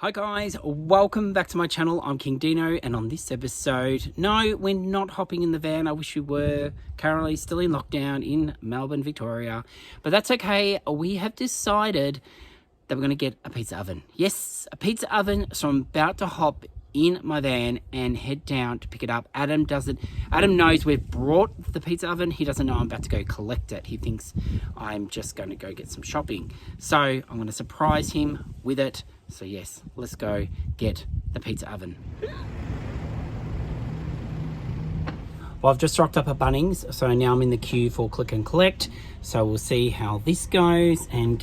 Hi guys, welcome back to my channel. I'm King Dino, and on this episode, no, we're not hopping in the van. I wish we were. Currently still in lockdown in Melbourne, Victoria, but that's okay. We have decided that we're going to get a pizza oven. Yes, a pizza oven. So I'm about to hop in my van and head down to pick it up. Adam knows we've brought the pizza oven. He doesn't know I'm about to go collect it. He thinks I'm just going to go get some shopping. So I'm going to surprise him with it. So yes, let's go get the pizza oven. Well, I've just rocked up at Bunnings, so now I'm in the queue for click and collect. So we'll see how this goes, and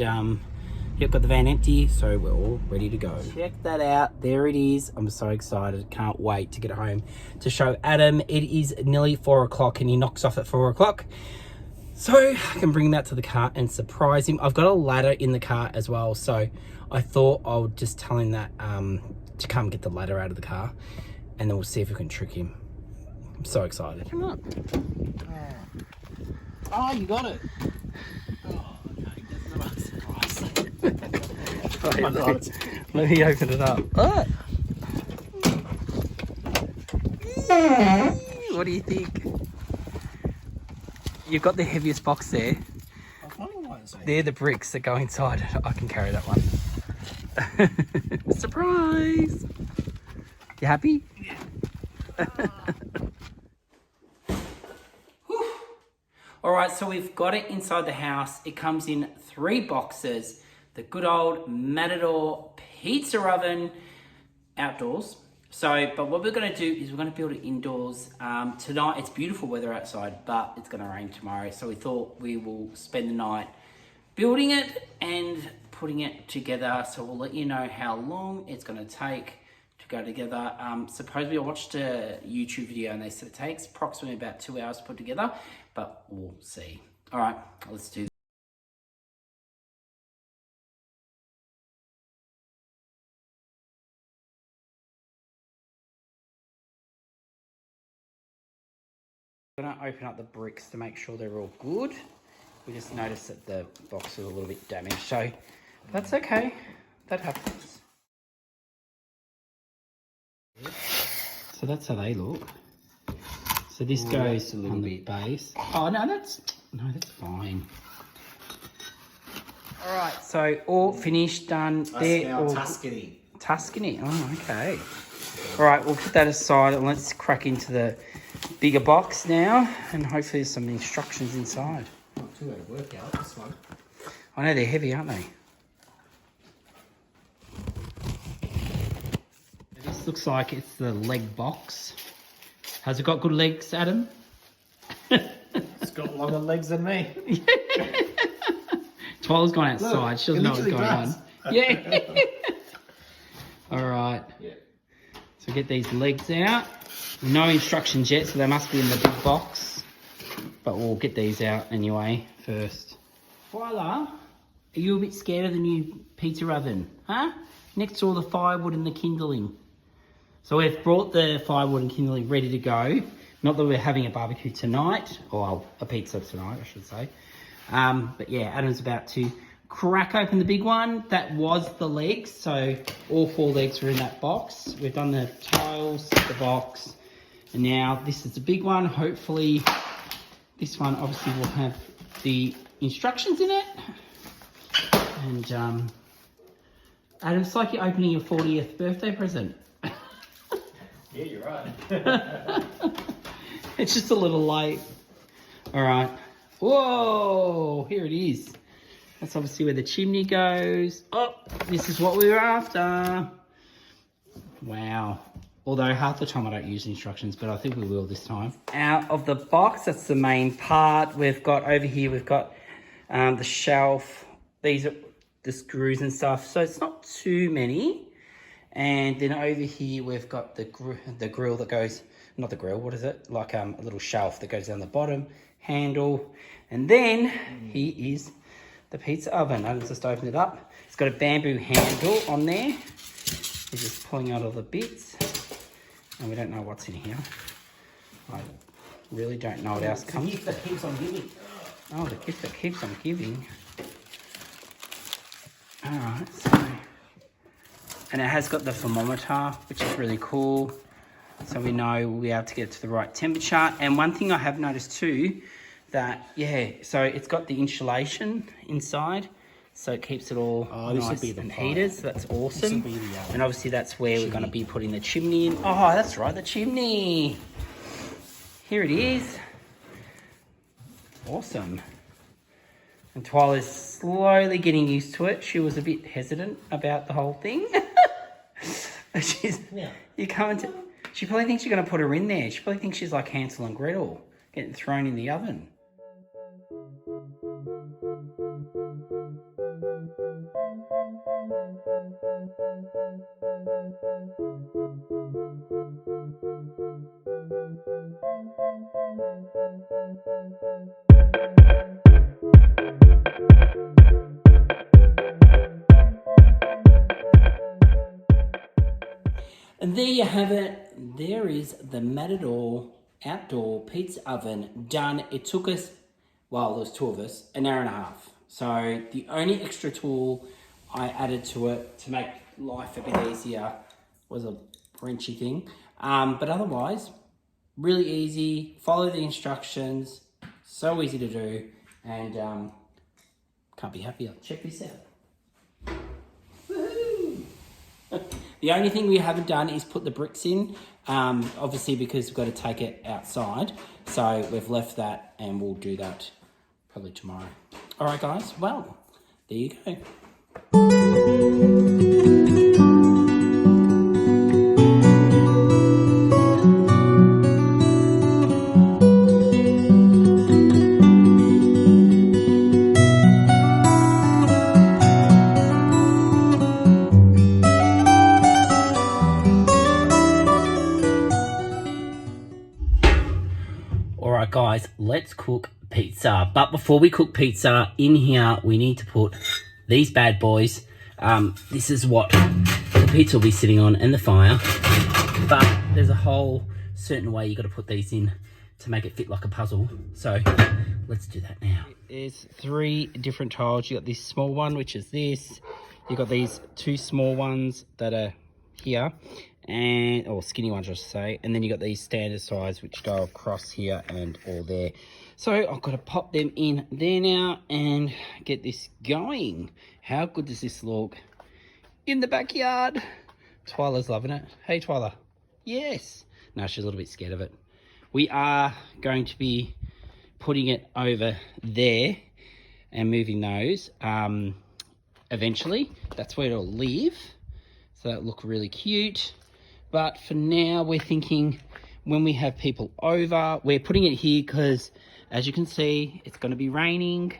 you've got the van empty, so we're all ready to go. Check that out, there it is. I'm so excited, can't wait to get home to show Adam. It is nearly 4 o'clock and he knocks off at 4 o'clock. So I can bring him out to the car and surprise him. I've got a ladder in the car as well, so I thought I would just tell him that to come get the ladder out of the car, and then we'll see if we can trick him. I'm so excited. Come on. Oh, you got it. Oh, okay, that's not a surprise. Oh my God. Let me open it up. Oh. What do you think? You've got the heaviest box there. They're the bricks that go inside. I can carry that one. Surprise! You happy? Yeah. Alright, so we've got it inside the house. It comes in 3 boxes. The good old Matador pizza oven outdoors. So, but what we're going to do is we're going to build it indoors. Tonight, it's beautiful weather outside, but it's going to rain tomorrow. So we thought we will spend the night building it and putting it together. So we'll let you know how long it's going to take to go together. Supposedly I watched a YouTube video and they said it takes approximately about 2 hours to put together, but we'll see. All right, let's do this. I'm going to open up the bricks to make sure they're all good. We just noticed that the box was a little bit damaged, so that's okay. That happens. So that's how they look. So this goes a little bit base. Oh no, that's fine. All right, so all finished, done. They're all Tuscany. Tuscany. Oh, okay. All right, we'll put that aside and let's crack into the bigger box now, and hopefully there's some instructions inside. Not too bad of workout, this one. I know they're heavy, aren't they? This looks like it's the leg box. Has it got good legs, Adam? It's got longer legs than me. Twyla's gone outside. Look, she doesn't know what's going on. Yeah. All right. Yeah. So get these legs out. No instructions yet, so they must be in the big box. But we'll get these out anyway first. Twyla, are you a bit scared of the new pizza oven? Huh? Next to all the firewood and the kindling. So we've brought the firewood and kindling ready to go. Not that we're having a barbecue tonight, or a pizza tonight, I should say. But yeah, Adam's about to crack open the big one. That was the legs, so all 4 legs are in that box. We've done the tiles, the box, and now this is the big one. Hopefully this one obviously will have the instructions in it. And Adam, it's like you're opening your 40th birthday present. Yeah, you're right. It's just a little late. All right. Whoa, here it is. That's obviously where the chimney goes. Oh, this is what we were after. Wow. Although half the time I don't use instructions, but I think we will this time. Out of the box, that's the main part. We've got over here, we've got the shelf. These are the screws and stuff. So it's not too many. And then over here, we've got the grill that goes, not the grill, what is it? Like a little shelf that goes down the bottom, handle. And then here is the pizza oven. I just opened it up. It's got a bamboo handle on there. We're just pulling out all the bits. And we don't know what's in here. I really don't know what else comes. The gift that keeps on giving. Oh, the gift that keeps on giving. All right, so And it has got the thermometer, which is really cool. So we know we'll be able to get it to the right temperature. And one thing I have noticed too, that, yeah, so it's got the insulation inside. So it keeps it all nice and heated. So that's awesome. And obviously that's where we're going to be putting the chimney in. Oh, that's right, the chimney. Here it is. Awesome. And Twyla's slowly getting used to it. She was a bit hesitant about the whole thing. You come into... She probably thinks you're going to put her in there. She probably thinks she's like Hansel and Gretel, getting thrown in the oven. And there you have it. There is the Matador outdoor pizza oven done. It took us, well, there was two of us, an hour and a half. So the only extra tool I added to it to make life a bit easier was a wrenchy thing. But otherwise, really easy. Follow the instructions. So easy to do. And can't be happier. Check this out. Woohoo! The only thing we haven't done is put the bricks in, obviously because we've got to take it outside. So we've left that and we'll do that probably tomorrow. All right, guys. Well, there you go. Alright guys, let's cook pizza. But before we cook pizza, in here we need to put these bad boys. This is what the pizza will be sitting on and the fire. But there's a whole certain way you got to put these in to make it fit like a puzzle. So let's do that now. There's 3 different tiles. You got this small one, which is this. You got these 2 small ones that are here, and or skinny ones I should say, and then you got these standard size which go across here and all there. So I've got to pop them in there now and get this going. How good does this look in the backyard? Twyla's loving it. Hey Twyla. Yes. No, she's a little bit scared of it. We are going to be putting it over there and moving those eventually. That's where it'll live. So that'll look really cute. But for now, we're thinking when we have people over, we're putting it here because, as you can see, it's going to be raining.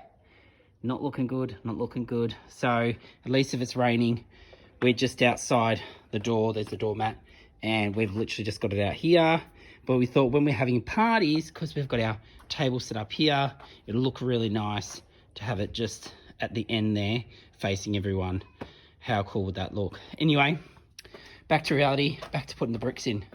Not looking good, not looking good. So at least if it's raining, we're just outside the door. There's the doormat. And we've literally just got it out here. But we thought when we're having parties, because we've got our table set up here, it'll look really nice to have it just at the end there, facing everyone. How cool would that look? Anyway, back to reality, back to putting the bricks in.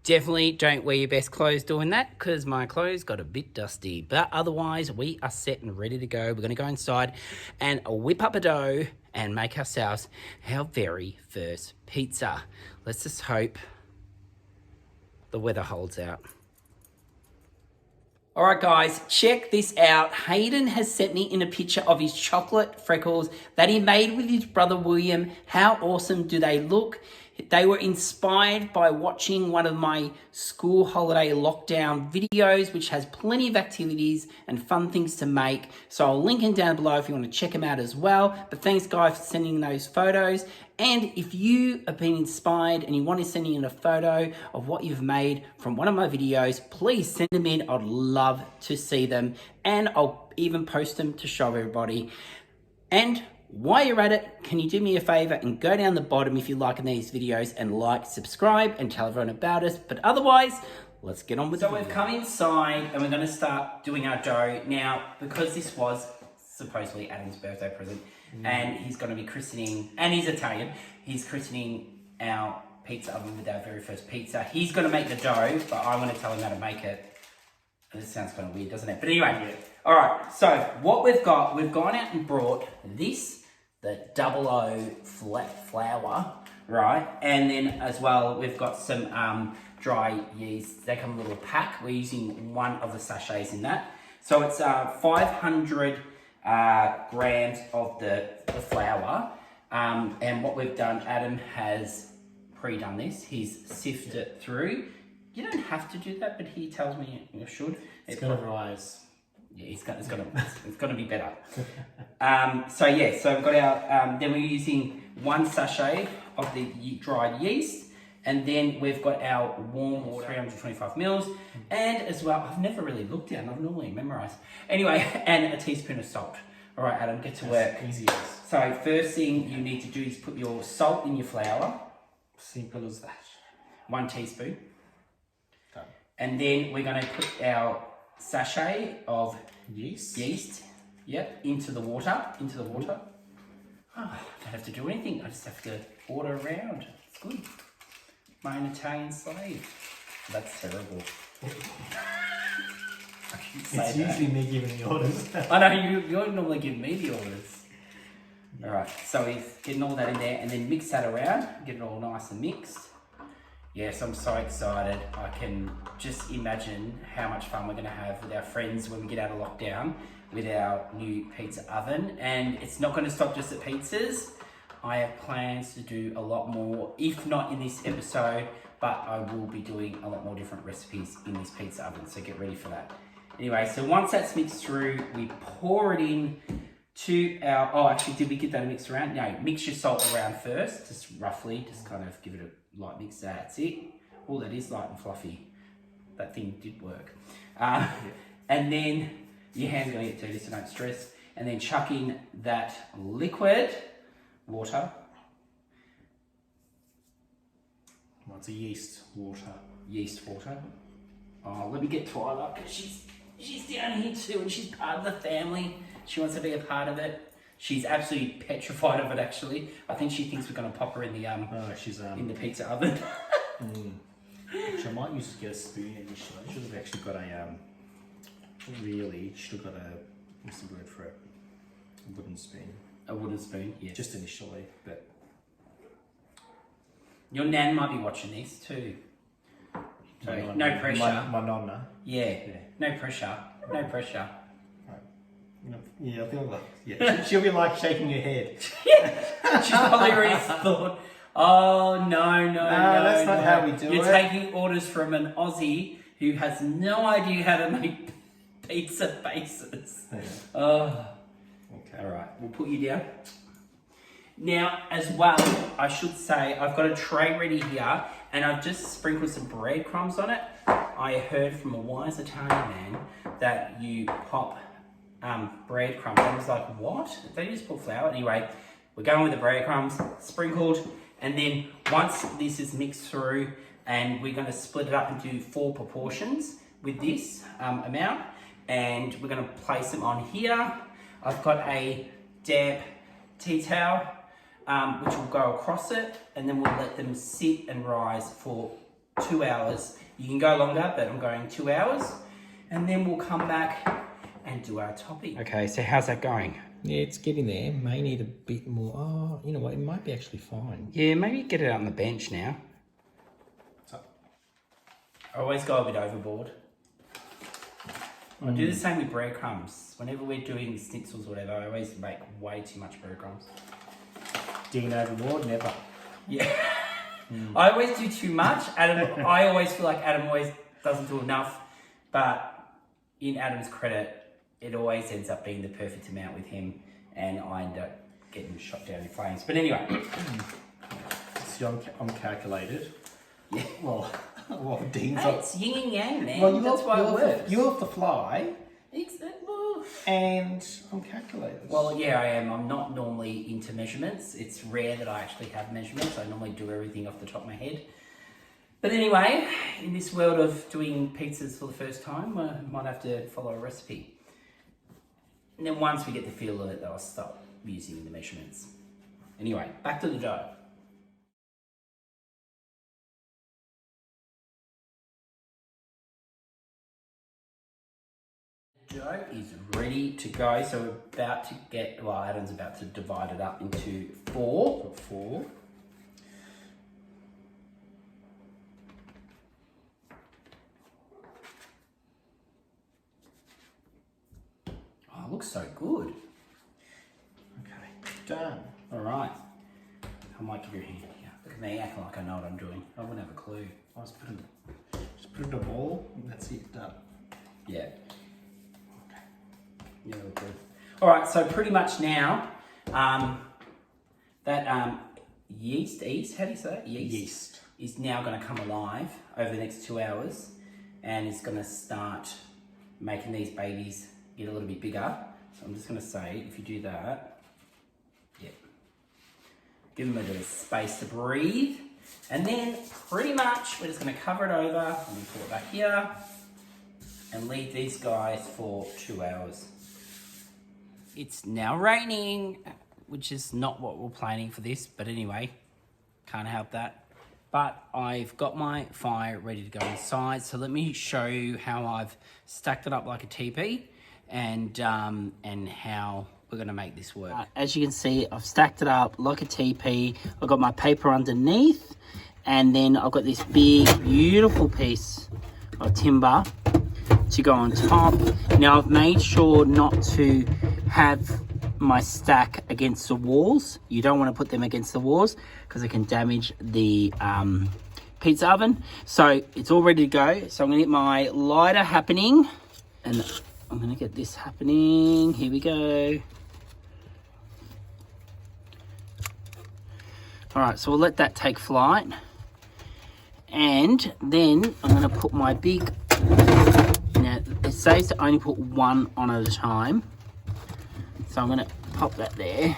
Definitely don't wear your best clothes doing that because my clothes got a bit dusty. But otherwise, we are set and ready to go. We're going to go inside and whip up a dough and make ourselves our very first pizza. Let's just hope the weather holds out. All right, guys, check this out. Hayden has sent me in a picture of his chocolate freckles that he made with his brother William. How awesome do they look? They were inspired by watching one of my school holiday lockdown videos, which has plenty of activities and fun things to make. So I'll link them down below if you want to check them out as well. But thanks, guys, for sending those photos. And if you have been inspired and you want to send in a photo of what you've made from one of my videos, please send them in. I'd love to see them. And I'll even post them to show everybody. And while you're at it, can you do me a favor and go down the bottom if you're liking these videos and like, subscribe, and tell everyone about us. But otherwise, let's get on with it. So we've come inside and we're going to start doing our dough. Now, because this was supposedly Adam's birthday present, and he's going to be christening, and he's Italian, he's christening our pizza oven with our very first pizza. He's going to make the dough, but I want to tell him how to make it. This sounds kind of weird, doesn't it? But anyway, all right. So what we've got, we've gone out and brought this, the 00 flat flour, right? And then as well, we've got some dry yeast. They come in a little pack. We're using one of the sachets in that. So it's 500 grams of the flour. And what we've done, Adam has pre-done this. He's sifted it through. You don't have to do that, but he tells me you should. It's going to rise. Yeah, it's going to be better. So yeah, so we've got our, then we're using 1 sachet of the dried yeast, and then we've got our warm water, 325 mils, and as well, I've never really looked down, I've normally memorized. Anyway, and a teaspoon of salt. All right, Adam, get to work. Easy. So first thing you need to do is put your salt in your flour. Simple as that. 1 teaspoon. Done. And then we're going to put our sachet of Yeast. Yep, into the water. Oh, I don't have to do anything. I just have to order around. It's good. My own Italian slave. That's terrible. I shouldn't say It's that. usually me giving the orders. I know, you normally give me the orders. All right, so he's getting all that in there and then mix that around, get it all nice and mixed. Yes, I'm so excited. I can just imagine how much fun we're going to have with our friends when we get out of lockdown with our new pizza oven. And it's not going to stop just at pizzas. I have plans to do a lot more, if not in this episode, but I will be doing a lot more different recipes in this pizza oven, so get ready for that. Anyway, so once that's mixed through, we pour it in to our, oh actually, did we get that mixed around? No, mix your salt around first, just roughly, just kind of give it a light mix, that's it. Oh, that is light and fluffy. That thing did work. And then your hand's gonna get dirty, so don't stress. And then chuck in that liquid water. Well, it's a yeast water. Yeast water. Oh, let me get Twyla, because she's down here too, and she's part of the family. She wants to be a part of it. She's absolutely petrified of it, actually. I think she thinks we're going to pop her in the in the pizza oven. Which I might use to get a spoon initially. Should have actually got a should have got a, what's the word for it? A wooden spoon. A wooden spoon, yeah. Just initially, but your nan might be watching this too. So, no pressure. My nonna. Yeah. No pressure. No pressure. Yeah, I feel like, yeah. She'll be like shaking her head. She's probably already thought, oh, no, that's not how we do You're it. taking orders from an Aussie who has no idea how to make pizza bases. Yeah. Oh. Okay. All right, we'll put you down. Now, as well, I should say, I've got a tray ready here, and I've just sprinkled some breadcrumbs on it. I heard from a wise Italian man that you pop breadcrumbs. I was like, what? They just put flour? Anyway, we're going with the breadcrumbs, sprinkled, and then once this is mixed through, and we're going to split it up into 4 proportions with this amount, and we're going to place them on here. I've got a damp tea towel, which will go across it, and then we'll let them sit and rise for 2 hours. You can go longer, but I'm going 2 hours, and then we'll come back and do our topping. Okay, so how's that going? Yeah, it's getting there. May need a bit more. Oh, you know what? It might be actually fine. Yeah, maybe get it out on the bench now. So, I always go a bit overboard. I do the same with breadcrumbs. Whenever we're doing schnitzels or whatever, I always make way too much breadcrumbs. Dean overboard, never. Yeah. I always do too much. I always feel like Adam always doesn't do enough, but in Adam's credit, it always ends up being the perfect amount with him, and I end up getting shot down in flames. But anyway. So I'm calculated. Yeah. Well, Dean's Hey, it's yin and yang, man. well, That's why it works. You're off the fly, Exactly. and I'm calculated. Well, yeah, I am. I'm not normally into measurements. It's rare that I actually have measurements. I normally do everything off the top of my head. But anyway, in this world of doing pizzas for the first time, I might have to follow a recipe. And then once we get the feel of it, I'll stop using the measurements. Anyway, back to the dough. dough is ready to go. So we're about to get, well, Adam's about to divide it up into 4. Four. Oh, it looks so good. Okay, done. All right. I might give you a hand here. Look at me acting like I know what I'm doing. I wouldn't have a clue. I'll just put it in a bowl and that's it, done. Yeah. Okay. Yeah, good. All right, so pretty much now, that yeast, how do you say that? Yeast. Is now going to come alive over the next 2 hours, and it's going to start making these babies get a little bit bigger. So I'm just going to say, if you do that, yeah, give them a bit of space to breathe, and then pretty much we're just going to cover it over. Let me pull it back here, and leave these guys for 2 hours. It's now raining, which is not what we're planning for this, but anyway, can't help that. But I've got my fire ready to go inside, so let me show you how I've stacked it up like a teepee, and how we're going to make this work. As you can see, I've stacked it up like a teepee. I've got my paper underneath, and then I've got this big, beautiful piece of timber to go on top. Now I've made sure not to have my stack against the walls. You don't want to put them against the walls because it can damage the pizza oven. So it's all ready to go. So I'm going to get my lighter happening, and I'm going to get this happening. Here we go. All right, so we'll let that take flight. And then I'm going to put my big, now it says to only put one on at a time. So I'm going to pop that there.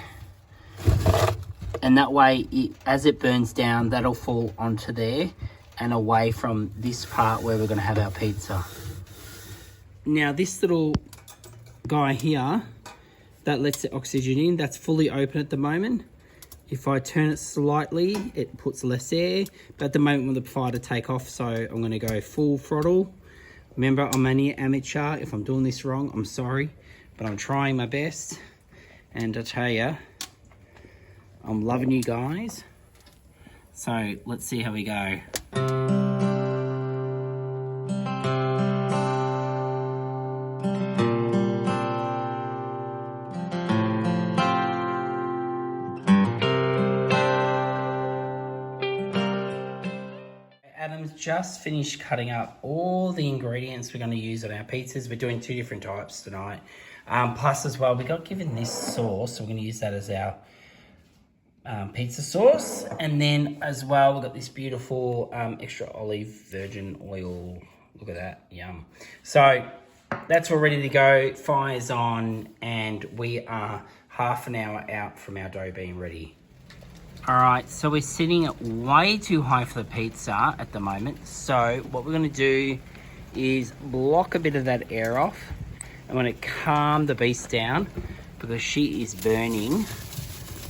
And that way, as it burns down, that'll fall onto there and away from this part where we're going to have our pizza. Now this little guy here, that lets the oxygen in, that's fully open at the moment. If I turn it slightly, it puts less air. But at the moment, we want the fire to take off, so I'm going to go full throttle. Remember, I'm only an amateur. If I'm doing this wrong, I'm sorry. But I'm trying my best. And I tell you, I'm loving you guys. So let's see how we go. Adam's just finished cutting up all the ingredients we're going to use on our pizzas. We're doing 2 different types tonight. Plus as well, we got given this sauce, so we're going to use that as our pizza sauce. And then as well, we've got this beautiful extra olive virgin oil. Look at that, yum. So that's all ready to go. Fire's on, and we are half an hour out from our dough being ready. All right, so we're sitting at way too high for the pizza at the moment. So what we're gonna do is block a bit of that air off. I'm gonna calm the beast down because she is burning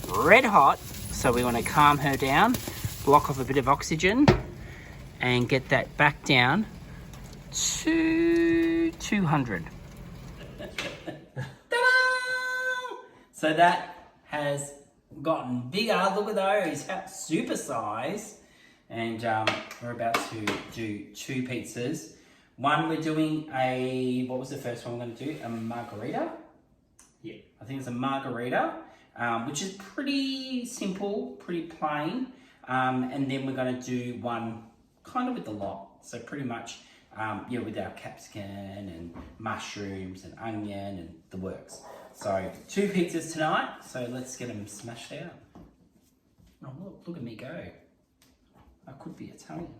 red hot. So we wanna calm her down, block off a bit of oxygen, and get that back down to 200. So that has gotten bigger. Look at those, super size. And we're about to do 2 pizzas. One, we're doing what was the first one we're going to do? A margarita? Yeah, I think it's a margarita, which is pretty simple, pretty plain. And then we're going to do one kind of with a lot. So pretty much, with our capsicum and mushrooms and onion and the works. So 2 pizzas tonight, so let's get them smashed out. Oh, look at me go. I could be Italian.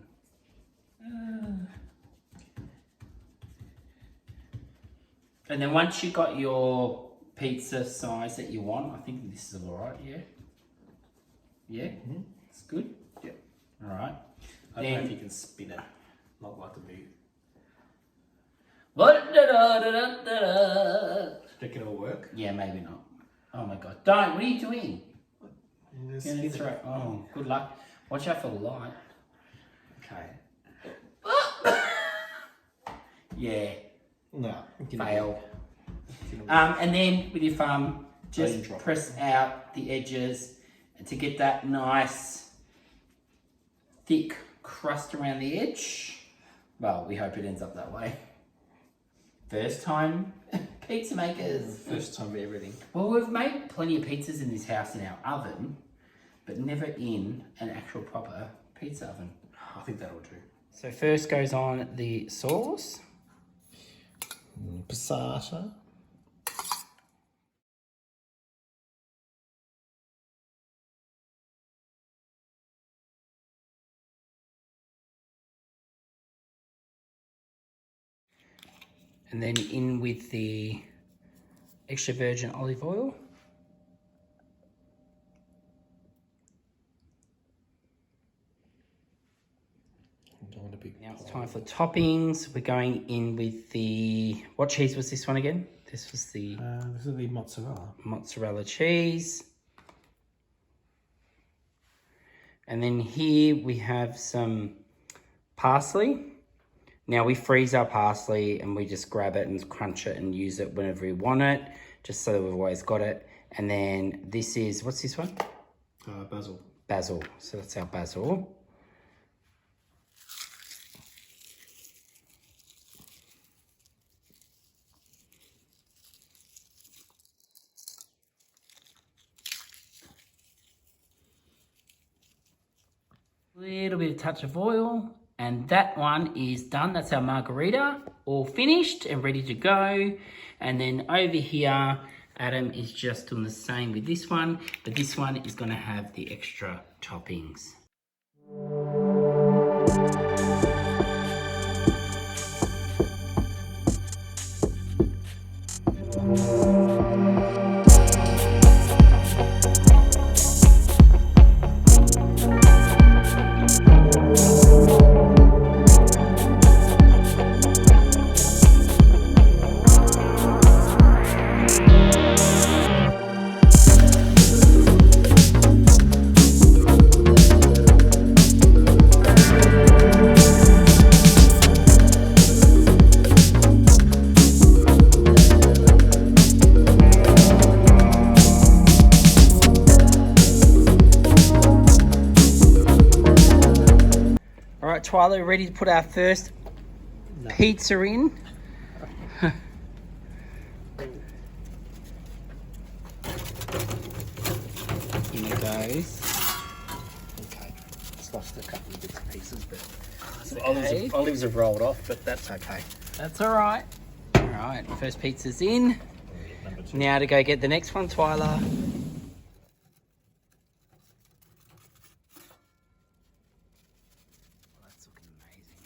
And then once you've got your pizza size that you want, I think this is all right, yeah? Yeah? Mm-hmm. It's good? Yeah. All right. I don't know if you can spin it, not like a move. Do you think it'll work? Yeah, maybe not. Oh my God. Don't, what are you doing? Spin it. Oh, good luck. Watch out for the light. Okay. Yeah. No. Fail. And then with your thumb, just press out the edges to get that nice thick crust around the edge. Well, we hope it ends up that way. First time pizza makers. First time for everything. Well, we've made plenty of pizzas in this house in our oven, but never in an actual proper pizza oven. I think that'll do. So first goes on the sauce. Passata. And then in with the extra virgin olive oil. Now it's time for toppings. We're going in with the, what cheese was this one again? This was the This is the mozzarella. Mozzarella cheese. And then here we have some parsley. Now we freeze our parsley and we just grab it and crunch it and use it whenever we want it, just so that we've always got it. And then this is, what's this one? Basil. Basil. So that's our basil. Little bit of touch of oil, and that one is done. That's our margarita, all finished and ready to go. And then over here, Adam is just doing the same with this one, but this one is going to have the extra toppings. All right, Twyla, ready to put our first pizza in? In it goes. Okay. It's lost a couple of bits and pieces, but Okay. olives have rolled off, but that's okay. That's all right. All right, first pizza's in. Number 2. Now to go get the next one, Twyla. That's looking amazing.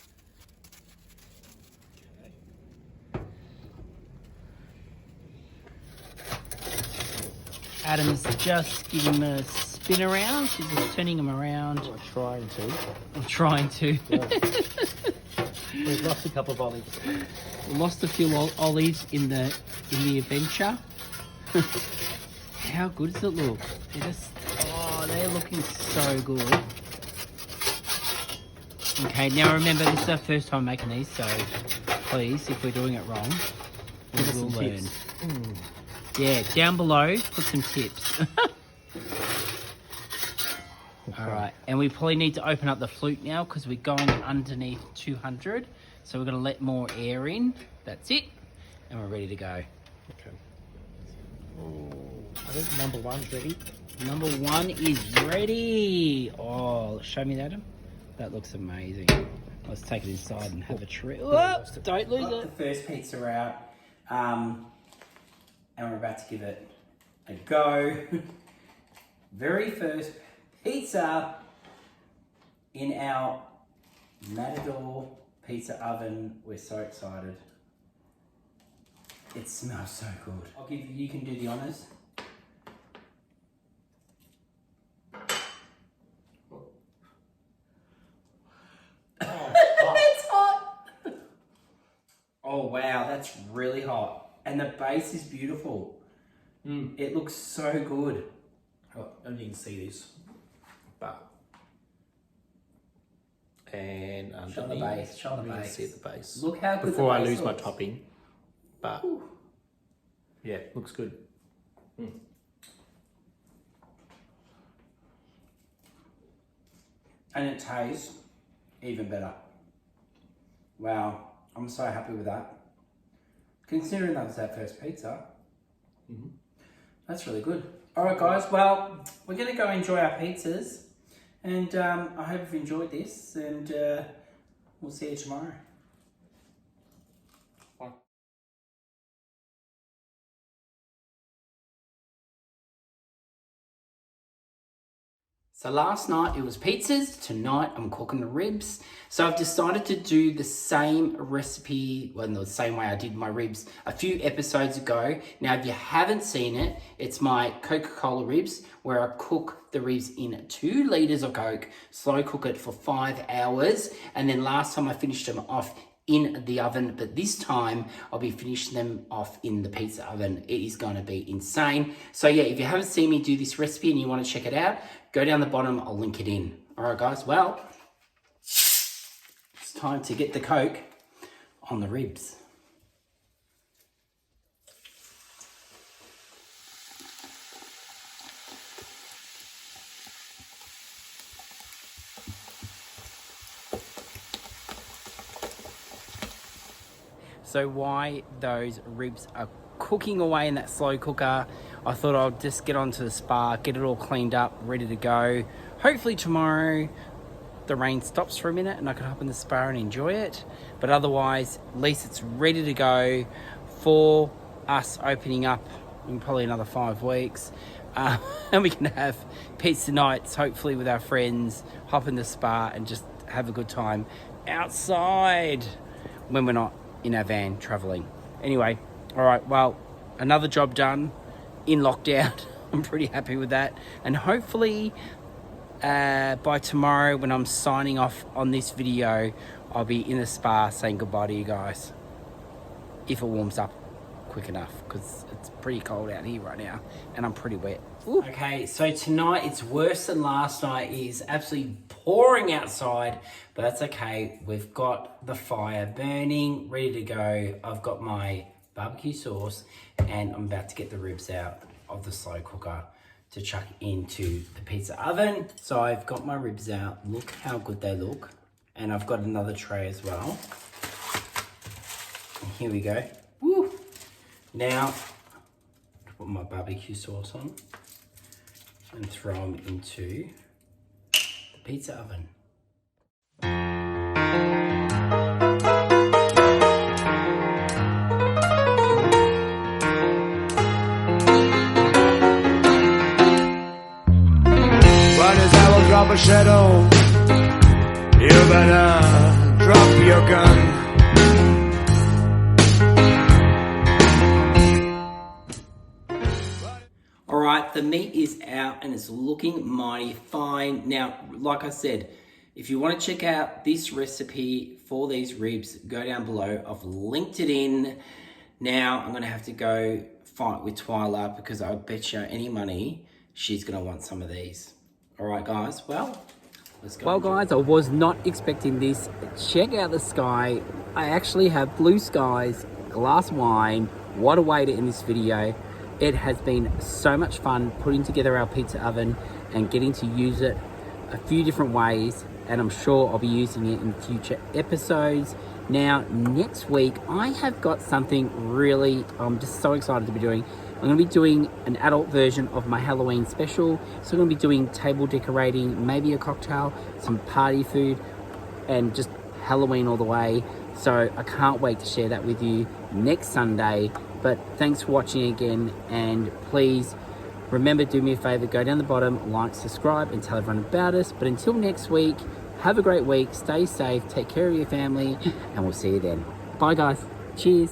Adam's just giving them a spin around. She's just turning them around. I'm trying to. I'm trying to. Yeah. We've lost a couple of olives. We lost a few olives in the adventure. How good does it look? They're looking so good. Okay, now remember this is our first time making these, so please, if we're doing it wrong, we will learn. Yeah, down below, put some tips. All right, and we probably need to open up the flute now because we're going underneath 200. So we're going to let more air in. That's it. And we're ready to go. Okay. I think number 1's ready. Number 1 is ready. Oh, show me that, Adam. That looks amazing. Let's take it inside and have a treat. Oh, don't lose it. The first pizza out. And we're about to give it a go. Very first pizza in our Matador pizza oven. We're so excited. It smells so good. You can do the honors. It's hot. Oh wow, that's really hot. And the base is beautiful. It looks so good. Oh, I don't know if you can see this, but and show the base. Show the base. See the base. Look how good before the base I lose my looks. topping. But yeah, looks good. And it tastes even better. Wow, I'm so happy with that. Considering that was our first pizza, that's really good. All right, guys, well, we're gonna go enjoy our pizzas, and I hope you've enjoyed this, and we'll see you tomorrow. So last night it was pizzas, tonight I'm cooking the ribs. So I've decided to do the same recipe, well, the same way I did my ribs a few episodes ago. Now, if you haven't seen it, it's my Coca-Cola ribs, where I cook the ribs in 2 liters of Coke, slow cook it for 5 hours. And then last time I finished them off in the oven, but this time I'll be finishing them off in the pizza oven. It is going to be insane. So yeah, if you haven't seen me do this recipe and you want to check it out, go down the bottom, I'll link it in. All right, guys, well, it's time to get the Coke on the ribs. So while those ribs are cooking away in that slow cooker, I thought I'll just get onto the spa, get it all cleaned up, ready to go. Hopefully tomorrow the rain stops for a minute and I can hop in the spa and enjoy it. But otherwise, at least it's ready to go for us opening up in probably another 5 weeks. And we can have pizza nights, hopefully with our friends, hop in the spa and just have a good time outside when we're not in our van traveling. Anyway, all right, well, another job done in lockdown. I'm pretty happy with that. And hopefully by tomorrow when I'm signing off on this video, I'll be in the spa saying goodbye to you guys. If it warms up quick enough, because it's pretty cold out here right now and I'm pretty wet. Ooh. Okay, so tonight it's worse than last night. It is absolutely pouring outside, but that's okay. We've got the fire burning, ready to go. I've got my barbecue sauce and I'm about to get the ribs out of the slow cooker to chuck into the pizza oven. So I've got my ribs out. Look how good they look. And I've got another tray as well. And here we go. Woo! Now, put my barbecue sauce on and throw them into the pizza oven. Drop a shadow, you better drop your gun. All right, the meat is out and it's looking mighty fine. Now, like I said, if you want to check out this recipe for these ribs, go down below. I've linked it in. Now, I'm going to have to go fight with Twyla because I bet you any money she's going to want some of these. All right, guys, well, let's go. Well, guys, I was not expecting this. Check out the sky. I actually have blue skies, glass wine. What a way to end this video. It has been so much fun putting together our pizza oven and getting to use it a few different ways. And I'm sure I'll be using it in future episodes. Now, next week, I have got something really, I'm just so excited to be doing. I'm going to be doing an adult version of my Halloween special. So I'm going to be doing table decorating, maybe a cocktail, some party food, and just Halloween all the way. So I can't wait to share that with you next Sunday. But thanks for watching again. And please remember, do me a favor, go down the bottom, like, subscribe, and tell everyone about us. But until next week, have a great week. Stay safe. Take care of your family. And we'll see you then. Bye, guys. Cheers.